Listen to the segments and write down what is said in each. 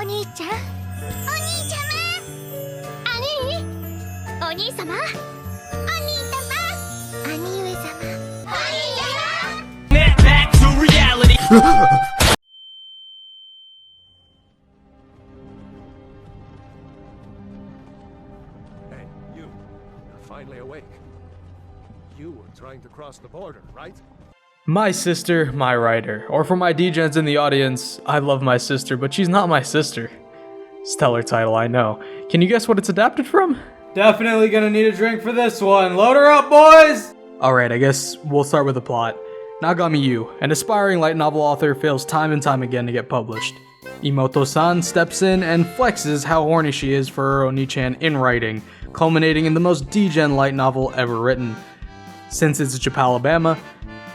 お兄ちゃん、お兄ちゃま、兄、お兄様、お兄様、兄上様、Net back to reality. Hey, you're finally awake. You were trying to cross the border, right? My sister, my writer. Or for my degens in the audience, I love my sister, but she's not my sister. Stellar title, I know. Can you guess what it's adapted from? Definitely gonna need a drink for this one. Load her up, boys! Alright, I guess we'll start with the plot. Nagami Yu, an aspiring light novel author, fails time and time again to get published. Imoto-san steps in and flexes how horny she is for her Oni-chan in writing, culminating in the most degen light novel ever written. Since it's Japan-Alabama,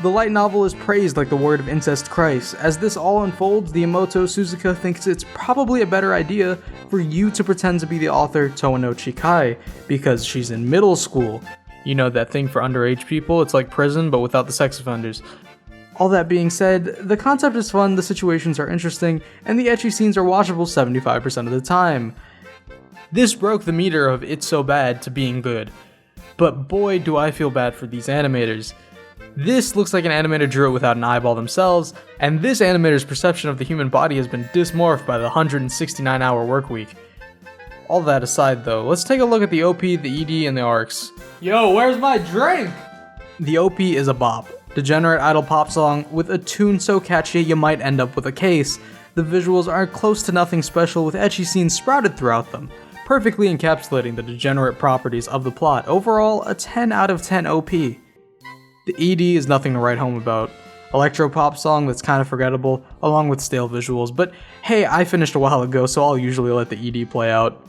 the light novel is praised like the word of incest Christ. As this all unfolds, the Imoto Suzuka thinks it's probably a better idea for you to pretend to be the author Toa no Chikai, because she's in middle school. You know that thing for underage people? It's like prison, but without the sex offenders. All that being said, the concept is fun, the situations are interesting, and the ecchi scenes are watchable 75% of the time. This broke the meter of it's so bad to being good. But boy do I feel bad for these animators. This looks like an animator drew it without an eyeball themselves, and this animator's perception of the human body has been dysmorphed by the 169-hour work week. All that aside though, let's take a look at the OP, the ED, and the arcs. Yo, where's my drink? The OP is a bop. Degenerate idol pop song with a tune so catchy you might end up with a case. The visuals are close to nothing special with ecchi scenes sprouted throughout them, perfectly encapsulating the degenerate properties of the plot. Overall, a 10 out of 10 OP. The ED is nothing to write home about. Electro pop song that's kind of forgettable, along with stale visuals, but hey, I finished a while ago, so I'll usually let the ED play out.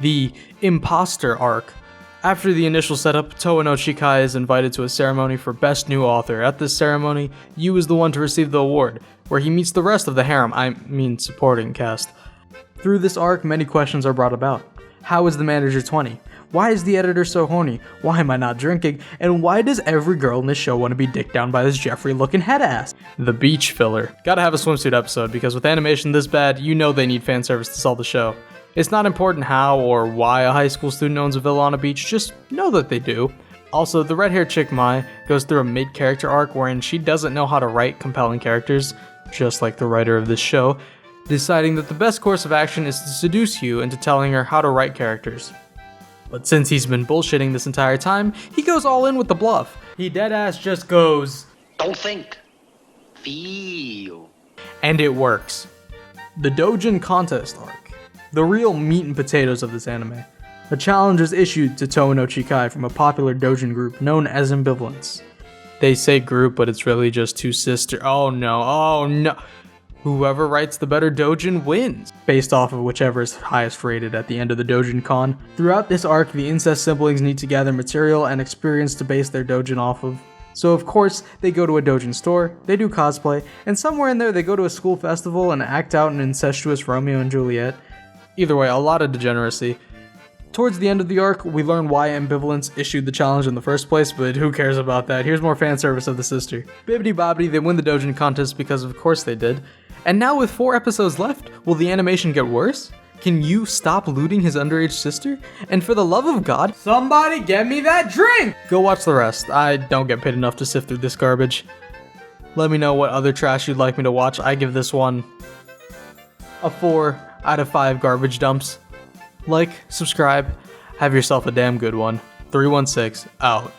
The Imposter Arc. After the initial setup, Toa no Chikai is invited to a ceremony for Best New Author. At this ceremony, Yu is the one to receive the award, where he meets the rest of the harem, supporting cast. Through this arc, many questions are brought about. How is the manager 20? Why is the editor so horny? Why am I not drinking? And why does every girl in this show want to be dicked down by this Jeffrey-looking head ass? The beach filler. Gotta have a swimsuit episode, because with animation this bad, you know they need fan service to sell the show. It's not important how or why a high school student owns a villa on a beach, just know that they do. Also, the red-haired chick Mai goes through a mid-character arc wherein she doesn't know how to write compelling characters, just like the writer of this show, deciding that the best course of action is to seduce you into telling her how to write characters. But since he's been bullshitting this entire time, he goes all in with the bluff. He deadass just goes, Don't think. Feel. And it works. The Dojin Contest Arc. The real meat and potatoes of this anime. A challenge is issued to Toa no Chikai from a popular Dojin group known as Ambivalence. They say group, but it's really just two sisters. Oh no. Whoever writes the better Dojin wins, based off of whichever is highest rated at the end of the Dojin Con. Throughout this arc, the incest siblings need to gather material and experience to base their Dojin off of. So of course, they go to a Dojin store, they do cosplay, and somewhere in there they go to a school festival and act out an incestuous Romeo and Juliet. Either way, a lot of degeneracy. Towards the end of the arc, we learn why Ambivalence issued the challenge in the first place, but who cares about that? Here's more fan service of the sister. Bibbidi bobbidi, they win the Dojin contest because of course they did. And now with 4 episodes left, will the animation get worse? Can you stop looting his underage sister? And for the love of God, somebody get me that drink! go watch the rest. I don't get paid enough to sift through this garbage. Let me know what other trash you'd like me to watch. I give this one a 4 out of 5 garbage dumps. Like, subscribe, have yourself a damn good one. 316 out.